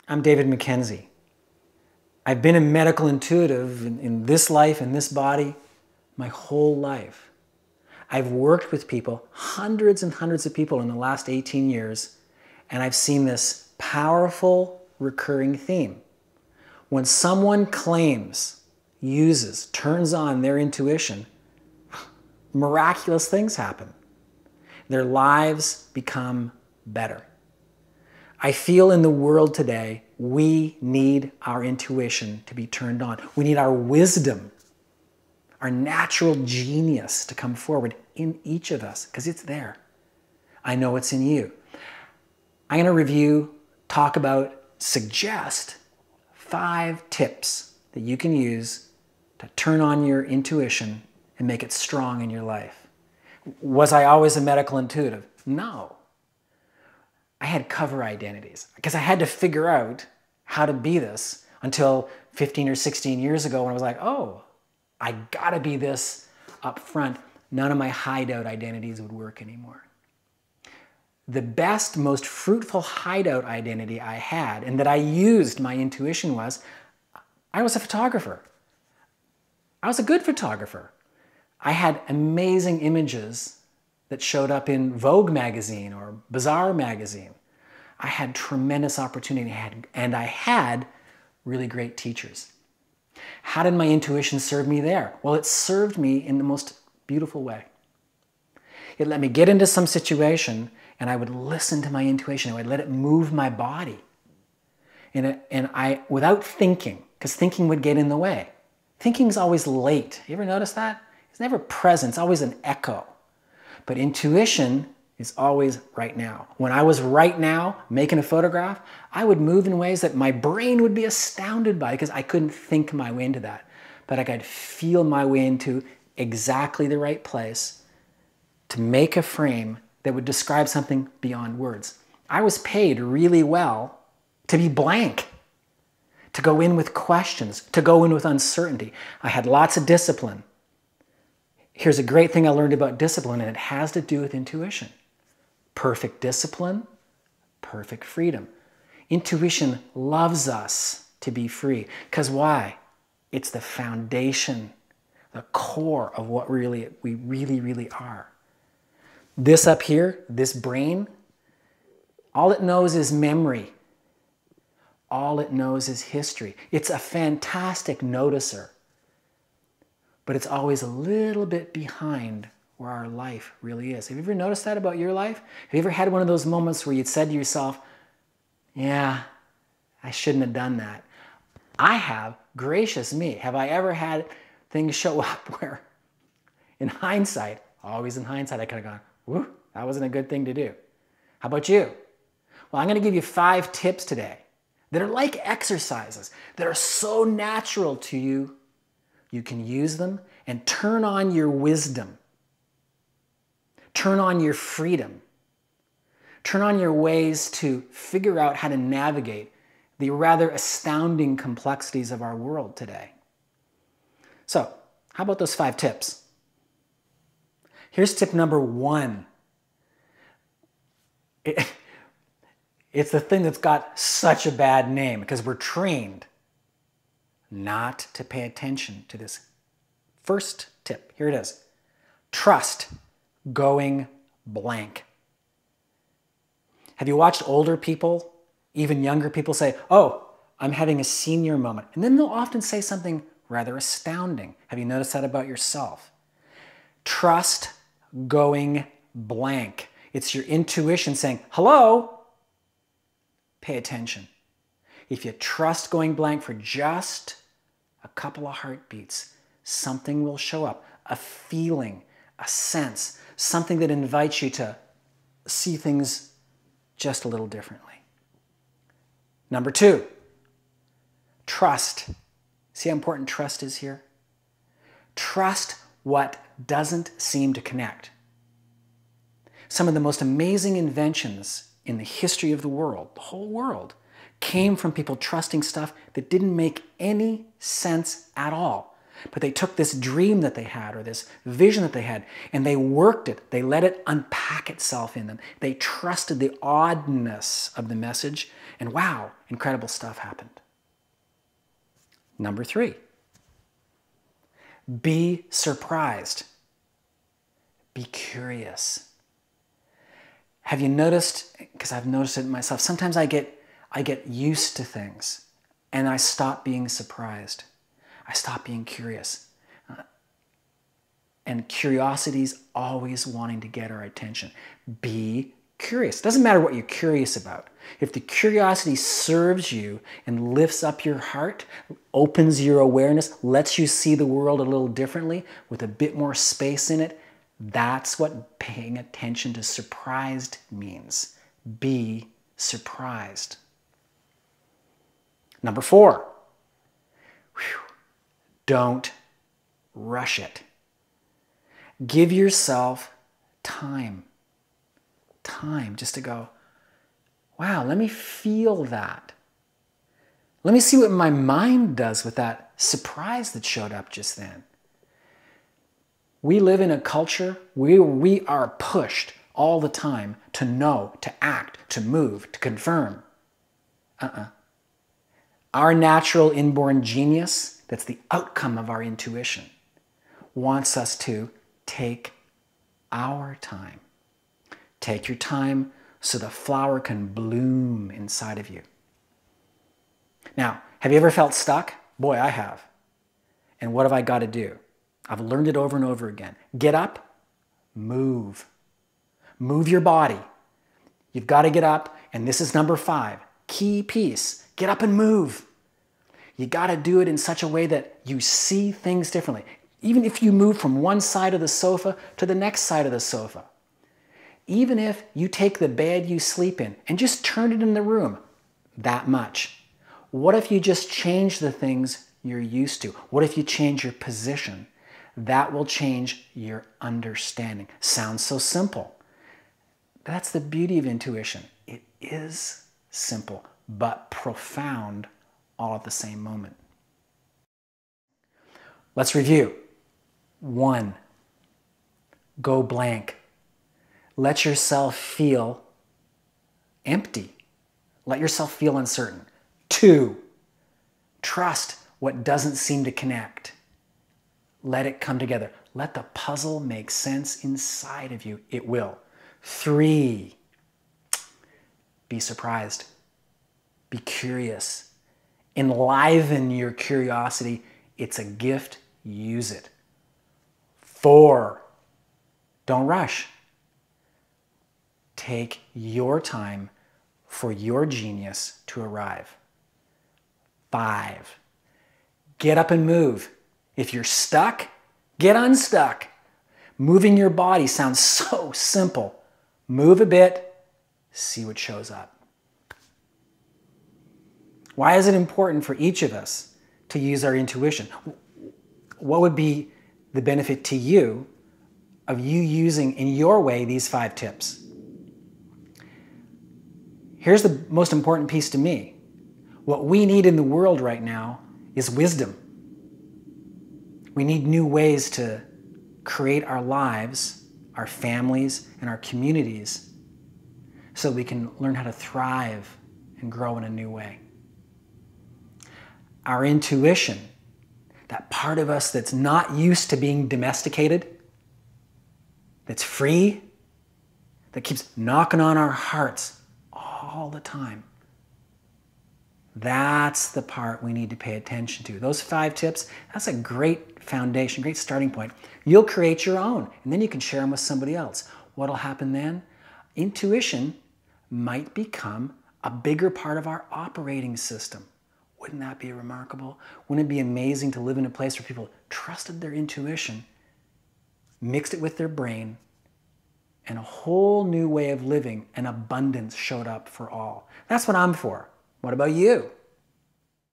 I'm David MacKenzie. I've been a medical intuitive in this life, in this body, my whole life. I've worked with people, hundreds and hundreds of people in the last 18 years, and I've seen this powerful recurring theme. When someone claims, uses, turns on their intuition, miraculous things happen. Their lives become better. I feel in the world today, we need our intuition to be turned on. We need our wisdom, our natural genius to come forward in each of us, because it's there. I know it's in you. I'm going to review, talk about, suggest 5 tips that you can use to turn on your intuition and make it strong in your life. Was I always a medical intuitive? No. I had cover identities because I had to figure out how to be this until 15 or 16 years ago when I was like, oh, I gotta be this up front. None of my hideout identities would work anymore. The best, most fruitful hideout identity I had and that I used my intuition was, I was a photographer. I was a good photographer. I had amazing images that showed up in Vogue magazine or Bazaar magazine. I had tremendous opportunity and I had really great teachers. How did my intuition serve me there? Well, it served me in the most beautiful way. It let me get into some situation and I would listen to my intuition. I would let it move my body. And I, without thinking, because thinking would get in the way. Thinking's always late. You ever notice that? It's never present, it's always an echo. But intuition is always right now. When I was right now making a photograph, I would move in ways that my brain would be astounded by because I couldn't think my way into that. But I could feel my way into exactly the right place to make a frame that would describe something beyond words. I was paid really well to be blank, to go in with questions, to go in with uncertainty. I had lots of discipline. Here's a great thing I learned about discipline, and it has to do with intuition. Perfect discipline, perfect freedom. Intuition loves us to be free. Because why? It's the foundation, the core of what we really are. This up here, this brain, all it knows is memory. All it knows is history. It's a fantastic noticer. But it's always a little bit behind where our life really is. Have you ever noticed that about your life? Have you ever had one of those moments where you'd said to yourself, yeah, I shouldn't have done that? I have. Gracious me. Have I ever had things show up where, in hindsight, always in hindsight, I could have gone, whoo, that wasn't a good thing to do. How about you? Well, I'm going to give you 5 tips today that are like exercises, that are so natural to you. You can use them and turn on your wisdom. Turn on your freedom. Turn on your ways to figure out how to navigate the rather astounding complexities of our world today. So, how about those 5 tips? Here's tip number 1. It's the thing that's got such a bad name because we're trained not to pay attention to this. First tip, here it is. Trust going blank. Have you watched older people, even younger people say, oh, I'm having a senior moment. And then they'll often say something rather astounding. Have you noticed that about yourself? Trust going blank. It's your intuition saying, hello, pay attention. If you trust going blank for just a couple of heartbeats, something will show up, a feeling, a sense, something that invites you to see things just a little differently. Number 2, trust. See how important trust is here? Trust what doesn't seem to connect. Some of the most amazing inventions in the history of the world, the whole world, came from people trusting stuff that didn't make any sense at all. But they took this dream that they had or this vision that they had and they worked it. They let it unpack itself in them. They trusted the oddness of the message and wow, incredible stuff happened. Number 3, be surprised. Be curious. Have you noticed, because I've noticed it myself, sometimes I get used to things and I stop being surprised. I stop being curious. And curiosity's always wanting to get our attention. Be curious. Doesn't matter what you're curious about. If the curiosity serves you and lifts up your heart, opens your awareness, lets you see the world a little differently with a bit more space in it, that's what paying attention to surprised means. Be surprised. Number 4, don't rush it. Give yourself time. Time just to go, wow, let me feel that. Let me see what my mind does with that surprise that showed up just then. We live in a culture where we are pushed all the time to know, to act, to move, to confirm. Our natural inborn genius, that's the outcome of our intuition, wants us to take our time. Take your time so the flower can bloom inside of you. Now, have you ever felt stuck? Boy, I have. And what have I got to do? I've learned it over and over again. Get up, move. Move your body. You've got to get up, and this is number 5. Key piece. Get up and move. You got to do it in such a way that you see things differently. Even if you move from one side of the sofa to the next side of the sofa. Even if you take the bed you sleep in and just turn it in the room that much. What if you just change the things you're used to? What if you change your position? That will change your understanding. Sounds so simple. That's the beauty of intuition. It is simple, but profound all at the same moment. Let's review. 1, go blank. Let yourself feel empty. Let yourself feel uncertain. 2, trust what doesn't seem to connect. Let it come together. Let the puzzle make sense inside of you. It will. 3, be surprised. Be curious. Enliven your curiosity. It's a gift. Use it. 4, don't rush. Take your time for your genius to arrive. 5, get up and move. If you're stuck, get unstuck. Moving your body sounds so simple. Move a bit, see what shows up. Why is it important for each of us to use our intuition? What would be the benefit to you of you using in your way these 5 tips? Here's the most important piece to me. What we need in the world right now is wisdom. We need new ways to create our lives, our families, and our communities so we can learn how to thrive and grow in a new way. Our intuition, that part of us that's not used to being domesticated, that's free, that keeps knocking on our hearts all the time. That's the part we need to pay attention to. Those 5 tips, that's a great foundation, great starting point. You'll create your own, and then you can share them with somebody else. What'll happen then? Intuition might become a bigger part of our operating system. Wouldn't that be remarkable? Wouldn't it be amazing to live in a place where people trusted their intuition, mixed it with their brain, and a whole new way of living and abundance showed up for all? That's what I'm for. What about you?